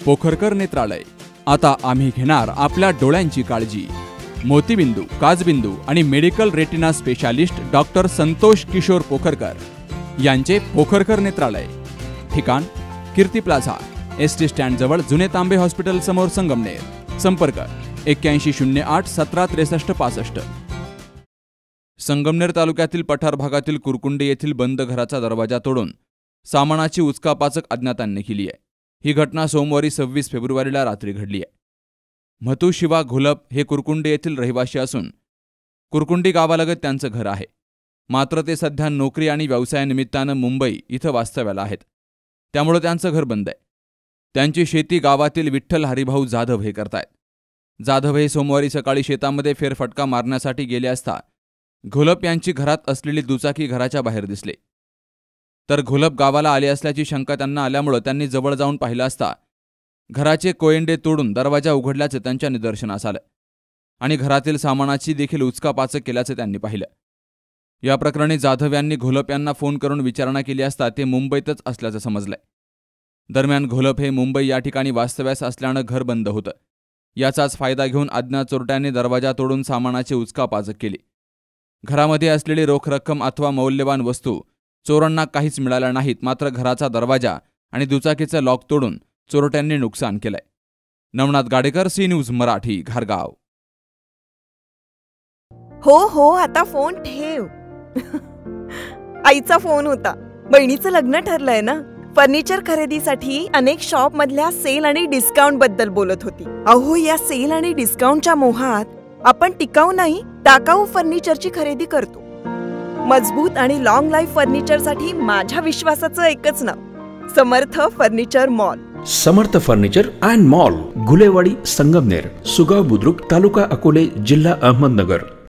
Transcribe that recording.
पोखरकर नेत्रालय। आता आम्ही घेणार आपल्या डोळ्यांची काळजी। मोतीबिंदू, काचबिंदू आणि medical retina specialist doctor Santosh Kishor Pokharkar यांचे पोखरकर नेत्रालय। ठिकाण कीर्ती प्लाझा, एसटी स्टँड जवळ, जुने तांबे हॉस्पिटल समोर, संगमनेर। संपर्क 8108 1763 65। संगमनेर तालुक्यातील पठार भागातील कुरकुंडी येथील बंद घराचा दरवाजा तोडून सामानाची उचकापाचक अज्ञातांनी केली आहे। ही घटना सोमवारी 26 फेब्रुवारीला रात्री घडली आहे। मथु शिवा घोलप हे कुरकुंडी येथील रहिवासी असून कुरकुंडी गावालगत त्यांचं घर आहे। मात्र ते सध्या नोकरी आणि व्यवसायानिमित्तानं मुंबई इथं वास्तव्याला आहेत, त्यामुळे त्यांचं घर बंद आहे। त्यांची शेती गावातील विठ्ठल हरिभाऊ जाधव हे करतायत। जाधव हे सोमवारी सकाळी शेतामध्ये फेरफटका मारण्यासाठी गेले असता घोलप यांची घरात असलेली दुचाकी घराच्या बाहेर दिसली। तर घोलप गावाला आले असल्याची शंका त्यांना आल्यामुळे त्यांनी जवळ जाऊन पाहिलं असता घराचे कोयंडे तोडून दरवाजा उघडल्याचं त्यांच्या निदर्शनास आलं आणि घरातील सामानाची देखील उचकापाचक केल्याचं त्यांनी पाहिलं। या प्रकरणी जाधव यांनी घोलप यांना फोन करून विचारणा केली असता ते मुंबईतच असल्याचं समजलंय। दरम्यान घोलप हे मुंबई या ठिकाणी वास्तव्यास असल्यानं घर बंद होतं। याचाच फायदा घेऊन अज्ञात चोरट्यांनी दरवाजा तोडून सामानाची उचकापाचक केली। घरामध्ये असलेली रोख रक्कम अथवा मौल्यवान वस्तू चोरांना काहीच मिळाल्या नाहीत, मात्र घराचा दरवाजा आणि दुचाकीचं लॉक तोडून चोरट्यांनी नुकसान केलंय। नवनाथ गाडेकर, सी न्यूज मराठी, घारगाव। हो आता फोन ठेव। आईचा फोन होता। बहिणीचं लग्न ठरलंय ना, फर्निचर खरेदीसाठी अनेक शॉप मधल्या सेल आणि डिस्काउंट बद्दल बोलत होती। अहो, या सेल आणि डिस्काउंटच्या मोहात आपण टिकाऊ नाही टाकाऊ फर्निचरची खरेदी करतो। मजबूत आणि लॉंग लाईफ फर्निचरसाठी माझ्या विश्वासाचं एकच नाव, Samarth furniture mall. Samarth furniture and mall, Gulewadi, Sangamner, Sugaon Budruk, taluka Akole, जिल्हा अहमदनगर।